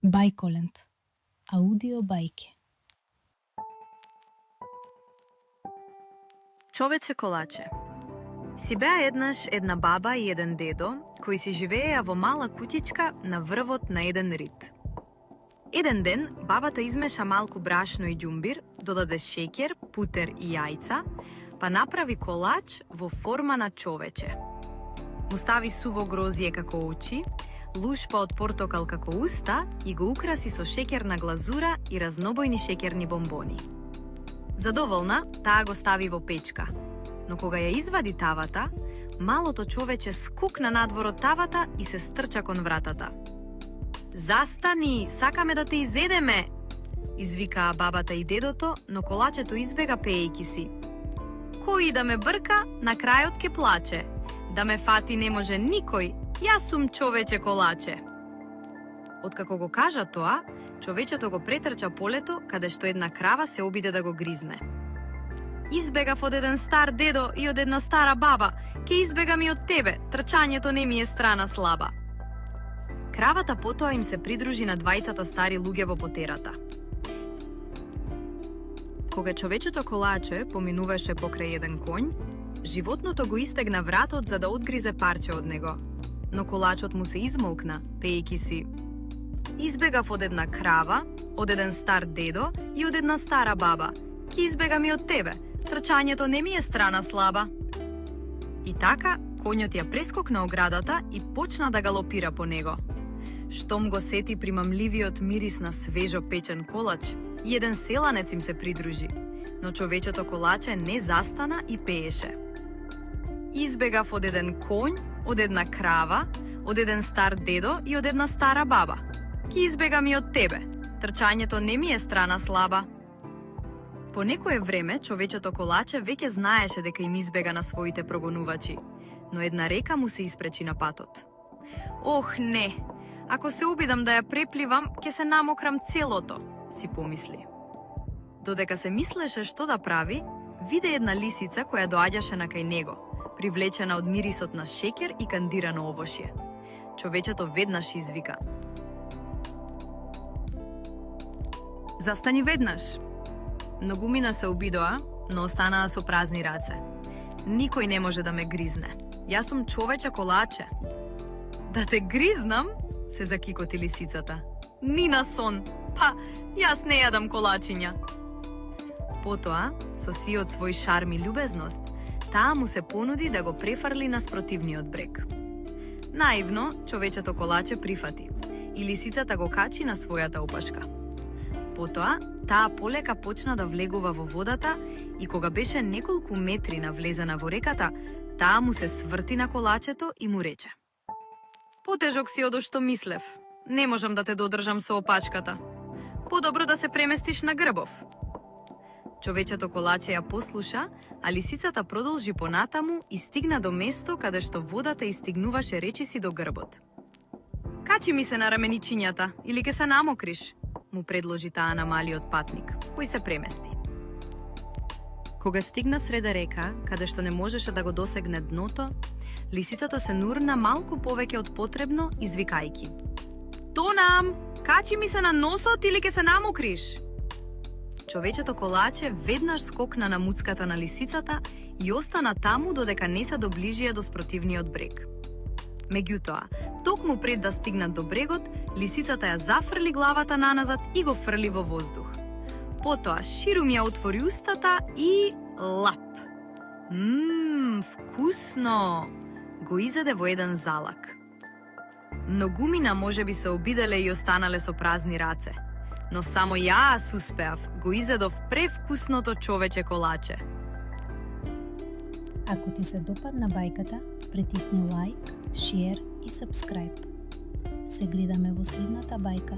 Бајколент. Аудио бајке. Човече колаче. Си беа еднаш една баба и еден дедо кои си живееа во мала куќичка на врвот на еден рид. Еден ден бабата измеша малку брашно и ѓумбир, додаде шеќер, путер и јајца, па направи колач во форма на човече. Му стави суво грозје како очи, лушпа од портокал како уста и го украси со шеќерна глазура и разнобојни шеќерни бомбони. Задоволна, таа го стави во печка. Но кога ја извади тавата, малото човече скокна надвор од тавата и се стрча кон вратата. "Застани, сакаме да те изедеме!" извикаа бабата и дедото, но колачето избега пеејќи си. "Кој да ме брка, на крајот ке плаче. Да ме фати не може никој, јас сум човече колаче." Откако го кажа тоа, човечето го претрча полето каде што една крава се обиде да го гризне. "Избегав од еден стар дедо и од една стара баба, ке избегам и од тебе, трчањето не ми е страна слаба." Кравата потоа им се придружи на двајцата стари луѓе во потерата. Кога човечето колаче поминуваше покрај еден конј, животното го истегна вратот за да одгризе парче од него. Но колачот му се измолкна, пеејќи си: "Избегав од една крава, од еден стар дедо и од една стара баба. Ке избегам и од тебе, трчањето не ми е страна слаба." И така, конјот ја прескокна оградата и почна да галопира по него. Штом го сети примамливиот мирис на свежо печен колач, и еден селанец им се придружи, но човечето колаче не застана и пееше: "Избегав од еден конј, од една крава, од еден стар дедо и од една стара баба. Ке избегам и од тебе, трчањето не ми е страна слаба." По некое време, човечето колаче веќе знаеше дека им избега на своите прогонувачи, но една река му се испречи на патот. "Ох, не! Ако се обидам да ја препливам, ќе се намокрам целото," си помисли. Додека се мислеше што да прави, виде една лисица која доаѓаше накај него, привлечена од мирисот на шеќер и кандирано овошје. Човечето веднаш извика: "Застани веднаш!" Многумина се обидоа, но останаа со празни раце. "Никој не може да ме гризне. Јас сум човече колаче." "Да те гризнам?" се закикоти лисицата. "Ни на сон! Па, јас не јадам колачиња." Потоа, со сиот свој шарм и љубезност, таа му се понуди да го префрли на спротивниот брег. Наивно, човечето колаче прифати и лисицата го качи на својата опашка. Потоа, таа полека почна да влегува во водата и кога беше неколку метри навлезена во реката, таа му се сврти на колачето и му рече: "Потежок си од што мислев. Не можам да те додржам со опашката. Подобро да се преместиш на грбов." Човечето колаче ја послуша, а лисицата продолжи понатаму и стигна до место каде што водата истигнуваше речиси до грбот. "Качи ми се на раменичињата, или ке се намокриш," му предложи таа на малиот патник, кој се премести. Кога стигна среде река, каде што не можеше да го досегне дното, лисицата се нурна малку повеќе од потребно, извикајки: "Тонам, качи ми се на носот или ке се намокриш?" Човечето колаче веднаш скокна на муцката на лисицата и остана таму додека не се доближија до спротивниот брег. Меѓутоа, токму пред да стигнат до брегот, лисицата ја зафрли главата наназад и го фрли во воздух. Потоа ширум ја отвори устата и лап. Вкусно! Го изеде во еден залак. Многумина можеби се обиделе и останале со празни раце, но само јас успеав, го изедов превкусното човече колаче. Ако ти се допадна бајката, притисни лайк, шер и сабскрајб. Се гледаме во следната бајка.